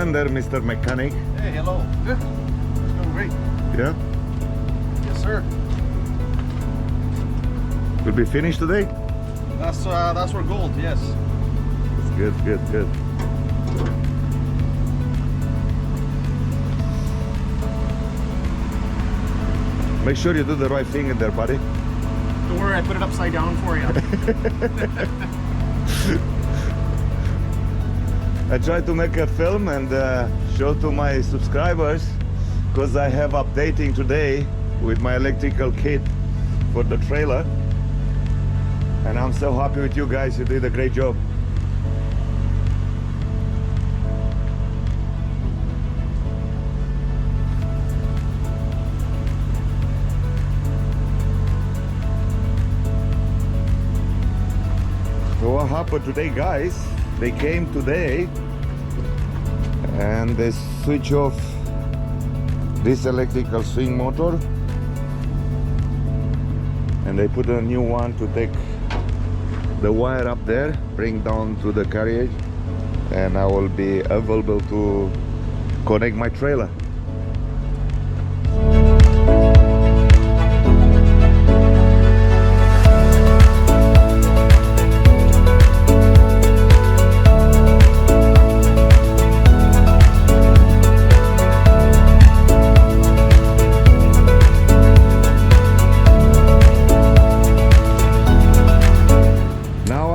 Alexander, Mr. Mechanic. Hey, hello. Yeah, it's going great. Yeah? Yes, sir. Will be finished today? That's our goal. Yes. Good, good, good. Make sure you do the right thing in there, buddy. Don't worry, I put it upside down for you. I try to make a film and show to my subscribers, because I have updating today with my electrical kit for the trailer, and I'm so happy with you guys. You did a great job. So what happened today, guys, they came today and they switch off this electrical swing motor and they put a new one to take the wire up there, bring down to the carriage, and I will be available to connect my trailer.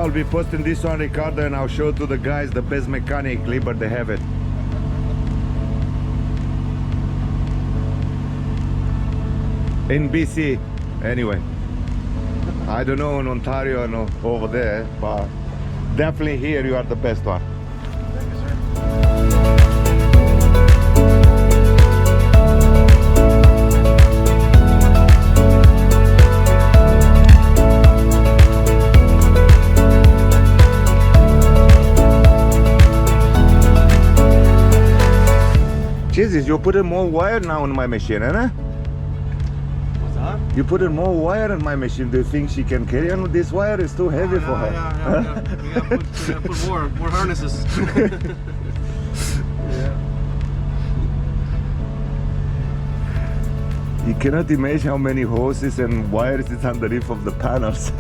I'll be posting this on Ricardo and I'll show to the guys the best mechanic, Liebherr, they have it. In BC, anyway. I don't know in Ontario or over there, but definitely here you are the best one. Thank you, sir. Jesus, you put in more wire now in my machine, eh? What's that? You put in more wire in my machine. Do you think she can carry on with this wire? It's too heavy for her. Yeah. We gotta put more harnesses. Yeah. You cannot imagine how many hoses and wires is underneath of the panels.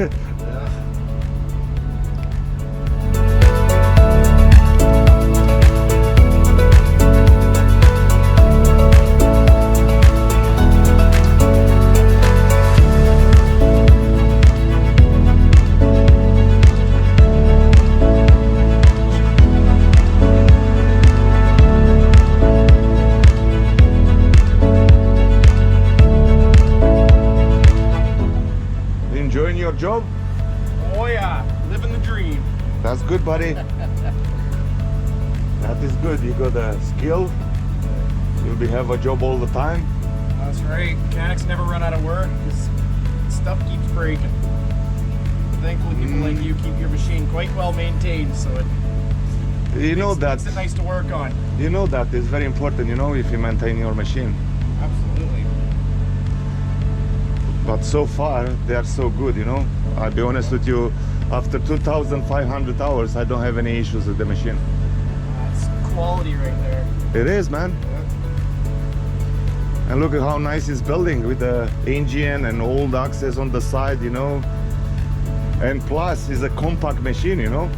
Enjoying your job? Oh yeah, living the dream. That's good, buddy. That is good. You got a skill. You'll be have a job all the time. That's right. Mechanics never run out of work because stuff keeps breaking. Thankfully, people like you keep your machine quite well maintained, so it makes it nice to work on. You know that is very important. You know, if you maintain your machine. Absolutely. But so far they are so good, you know. I'll be honest with you, after 2,500 hours I don't have any issues with the machine. That's quality right there. It is, man. Yeah. And look at how nice it's building with the engine and all the access on the side, you know. And plus it's a compact machine, you know.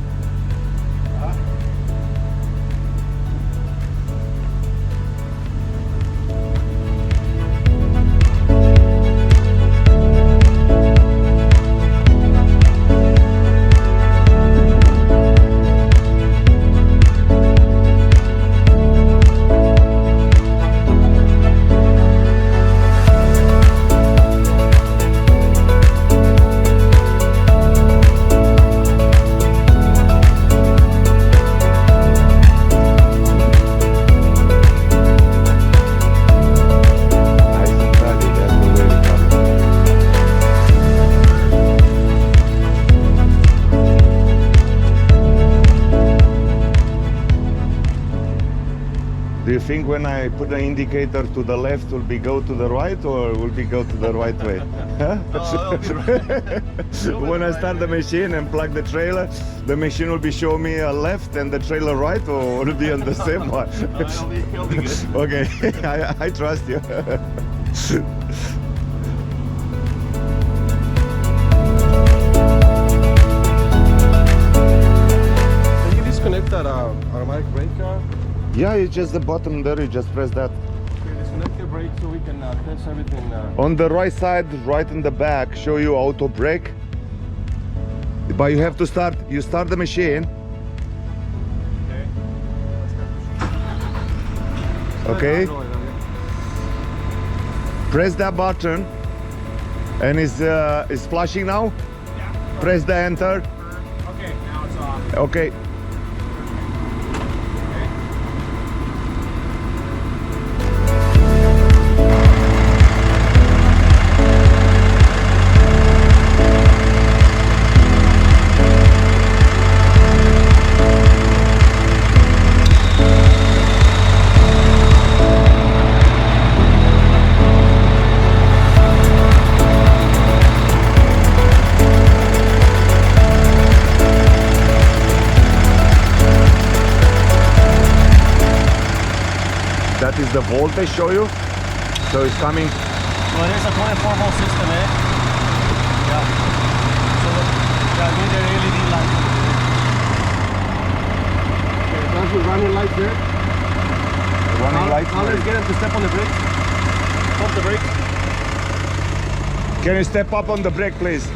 Do you think when I put the indicator to the left will be go to the right or will be go to the right way? Huh? Oh, it'll be right. When I start the machine and plug the trailer, the machine will be showing me a left and the trailer right, or will it be on the same one? It'll be good. Okay, I trust you. Can you disconnect that automatic brake? Yeah, it's just the button there, you just press that. Okay, disconnect the brake so we can test everything. On the right side, right in the back, show you auto brake. But you have to start, you start the machine. Okay. Press that button and it's flashing now. Yeah. Press the enter. Okay, now it's off. Okay. Okay. That is the voltage show you. So it's coming. Well, it is a 24-volt system, eh? Yeah. So, yeah, I need the LED light. Okay, that's the running light there. Running light. Now let's get him to step on the brake. Stop the brake. Can you step up on the brake, please?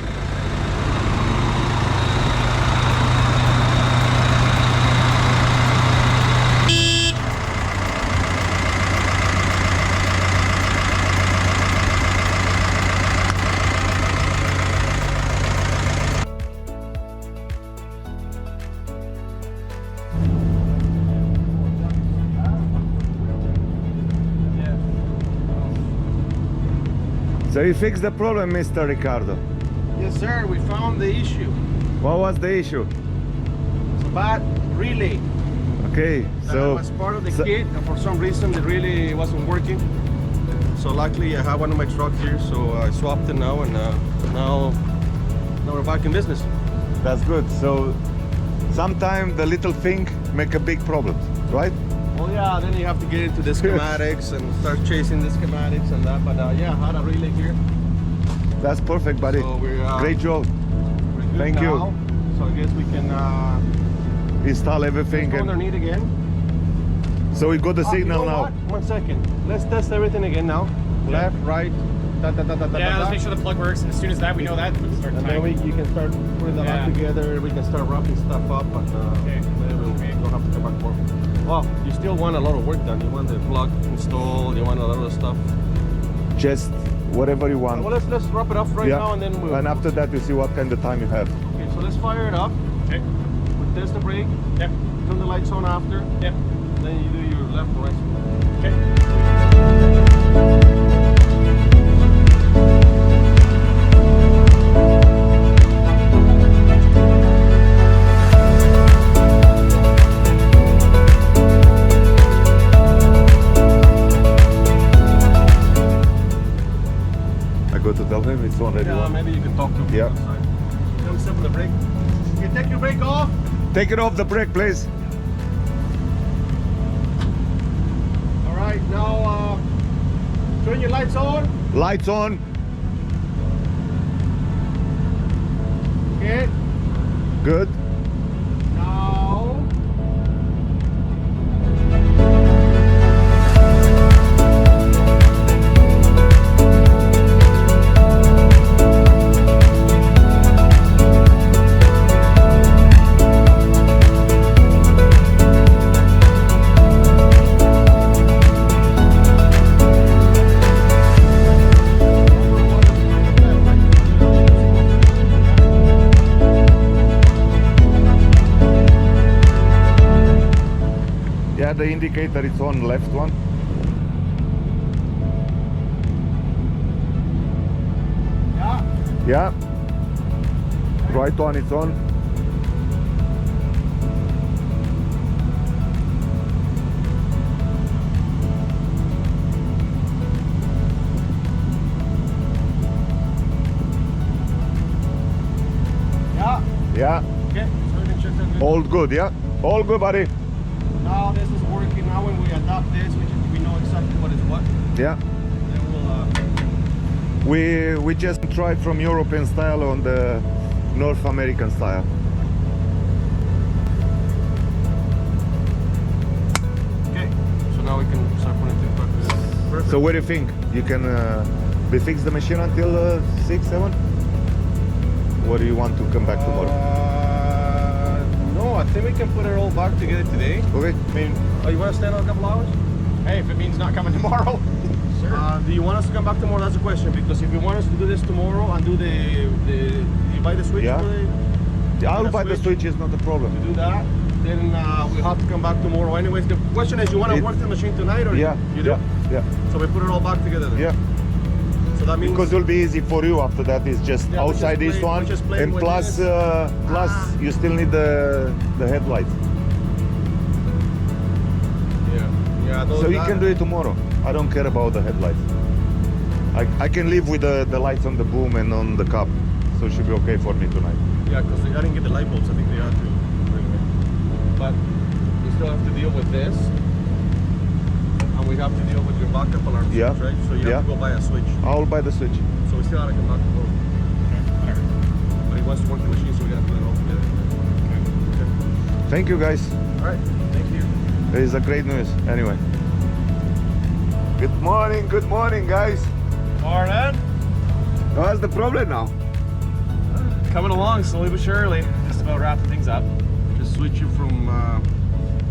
So you fixed the problem, Mr. Ricardo. Yes, sir. We found the issue. What was the issue? It's a bad relay. Okay, That so was part of the kit, and for some reason the relay wasn't working. So luckily I have one on my truck here, so I swapped it now, and now we're back in business. that's good. So sometimes the little thing make a big problem, right? Well, yeah, then you have to get into the schematics and start chasing the schematics and that. But yeah, I had a relay here. That's perfect, buddy. So we're Great job. we're good Thank you. now. So I guess we can Install everything. go And underneath again. so we got the You signal know now. what? 1 second. Let's test everything again now. Left, right, da da da da da. Yeah, da, let's da. make sure the plug works, and as soon as that we know that, we can start And tying. then you can start putting them Yeah. all together. We can start wrapping stuff up, but Okay. then Okay. we'll have to come back more. Well, you still want a lot of work done. You want the plug installed. You want a lot of stuff. Just whatever you want. Well, let's wrap it up right Yeah. now, and then we'll. And after that, you see what kind of time you have. Okay, so let's fire it up. Okay. We'll test the brake. Yep. Turn the lights on after. Yep. Then you do your left and right. Okay. I go to tell him it's already Yeah, on. maybe you can talk to him. Yeah. Don't step on the brake. Okay, take your brake off. Take it off the brake, please. All right, now turn your lights on. Lights on. Okay. Good. Now. Yeah, the indicator is on left one. Yeah. Yeah. Right one, it's on. Yeah. Okay, so we can check that. All good, yeah? All good, buddy. Now this is working. Now when we adopt this, we know exactly what is what. Yeah. Then we'll. We just tried from European style on the North American style. Okay, so now we can start putting things back together. Perfect. So what do you think? You can we fix the machine until 6, 7? Or do you want to come back tomorrow? No, I think we can put it all back together today. Okay. I mean, you want to stand on a couple hours? Hey, if it means not coming tomorrow, sure. Do you want us to come back tomorrow? That's the question. Because if you want us to do this tomorrow and do you buy the switch Yeah. for the I'll the buy the switch? switch, is not a to problem. do that, then we'll have to come back tomorrow. Anyways, the question is, you want to It- work the machine tonight or Yeah, you do? yeah. So we put it all back together then. Yeah. So that means Because it'll be easy for you after that. It's just Yeah, we outside just this play- one, we just play and with plus, this. plus you still need the headlights. yeah, those So you can do it tomorrow. I don't care about the headlights. I can live with the lights on the boom and on the cup, so it should be okay for me tonight. Yeah, because I didn't get the light bulbs. I think they had to bring them. But we still have to deal with this, and we have to deal with your backup alarm switch, Yeah. right? So you have Yeah. to go buy a switch. I'll buy the switch. So we still have to come back tomorrow. Whatever. But he wants to work the machine, so we got to put it all together. Okay. Thank you, guys. All right. Thank you. It is a great news. Anyway. Good morning, guys. Morning. What's the problem now? Coming along slowly but surely. Just about wrapping things up. Just switch it from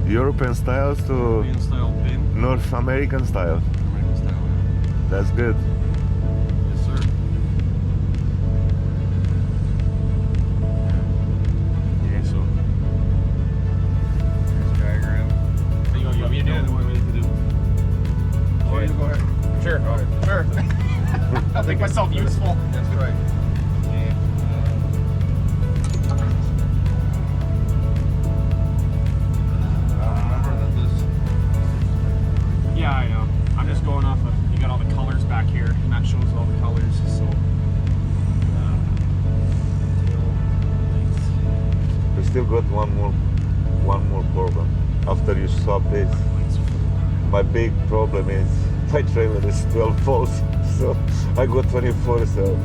European styles to European style pin, North American style. American style. Yeah. That's good. Yes, sir. Okay, so. Here's a diagram. You want me to do it? What we need to do? Oh, you go ahead. Sure. Sure. I'll make myself useful. That's right. Okay. Remember that this. Yeah, I know. I'm just going off of, you got all the colors back here, and that shows all the colors, so. We still got one more problem. After you swap this, my big problem is my trailer is 12 volts, so I got 24, so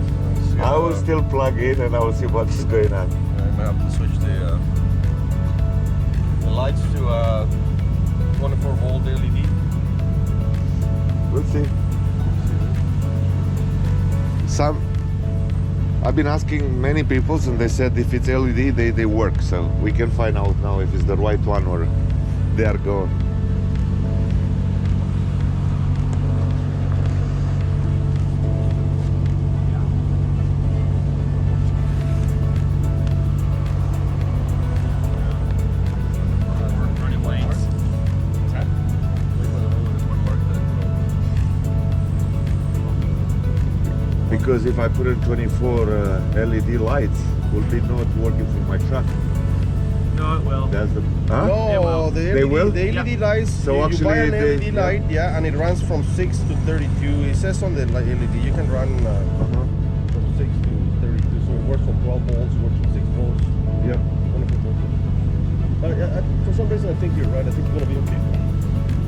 I will still plug in and I will see what is going on. I might have to switch the lights to 24 volt LED. We'll see. I've been asking many people and they said if it's LED they work, so we can find out now if it's the right one or they are gone. Running lights. What's that? Because if I put in 24 LED lights, will be not working for my truck. No, it will. That's the huh? They will. No, the LED, They will? the LED lights. So you buy an actually LED they- light, yeah, and it runs from 6 to 32. It says on the LED you can run Uh-huh. from 6 to 32. So it works from 12 volts, it works from 6 volts. Yeah. 24 volts. But for some reason I think you're right. I think it's gonna be okay.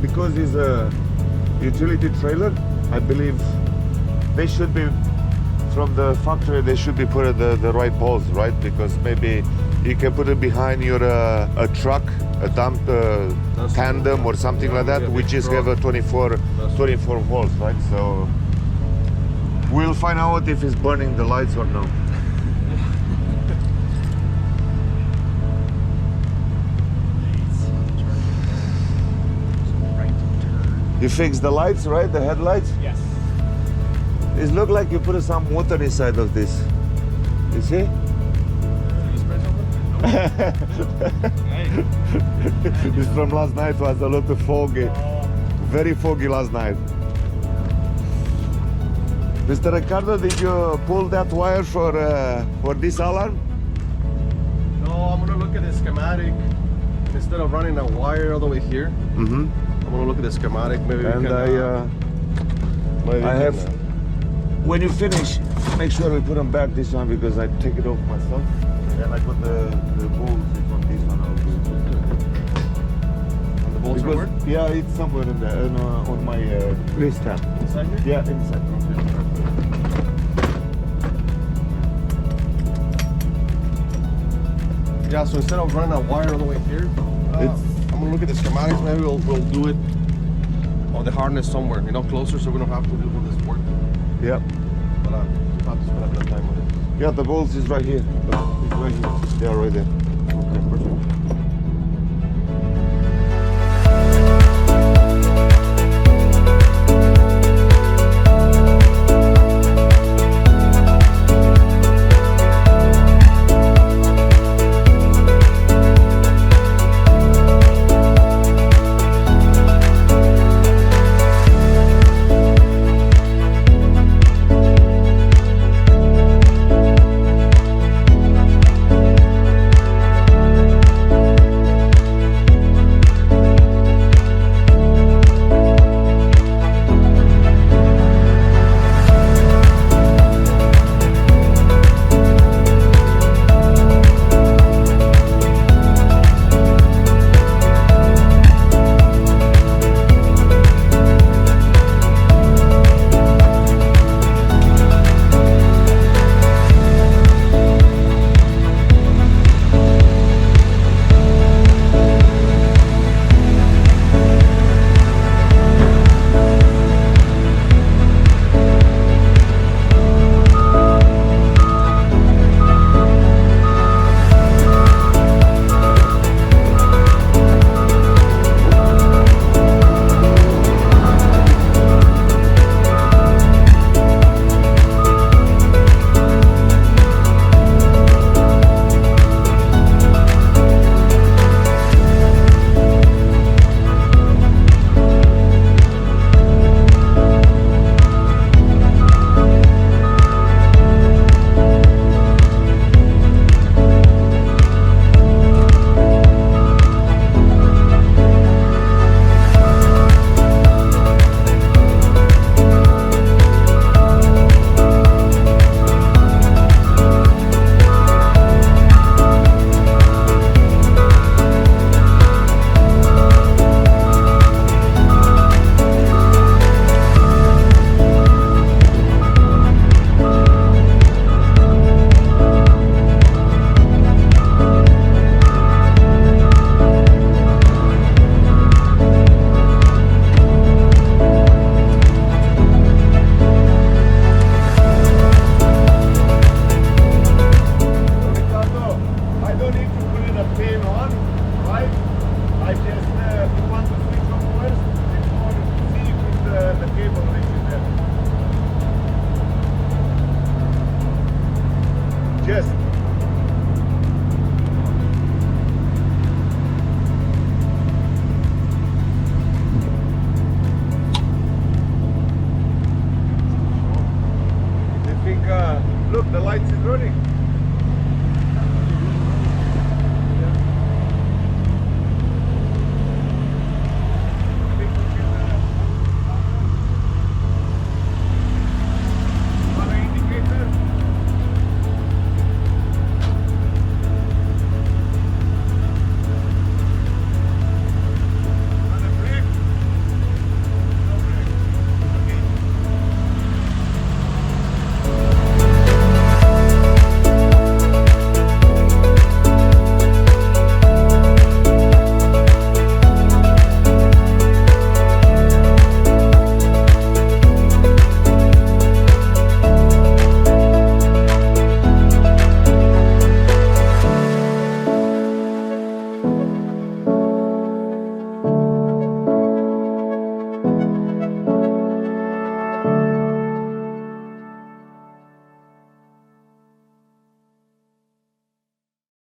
Because it's a utility trailer, I believe they should be from the factory. They should be put at the right poles, right? Because maybe you can put it behind your a truck, a dump That's tandem or something yeah, like that, yeah, which big is have a 24 volts, right? So we'll find out if it's burning the lights or no. Right turn. You fix the lights, right? The headlights. Yes. It look like you put some water inside of this. You see? Did you spray something? Hey. This from last night was a lot of foggy. Very foggy last night. Mr. Ricardo, did you pull that wire for this alarm? No, I'm gonna look at the schematic. And instead of running a wire all the way here, Mm-hmm. I'm gonna look at the schematic. Maybe And we can. Maybe I we have. can, When you finish, make sure we put them back this one because I take it off myself. Then I put the bolts on this one. I'll do. And the bolts are Because, where? yeah, it's somewhere in there on my wrist tab. Inside here? Yeah, inside. Yeah, so instead of running a wire all the way here, I'm gonna look at the schematics. Maybe we'll do it on the harness somewhere, closer, so we don't have to do all this work. Yeah. But we'll have to spend a bit of time on it. Yeah, the bolts is right here. It's right here. They are right there. Okay, perfect.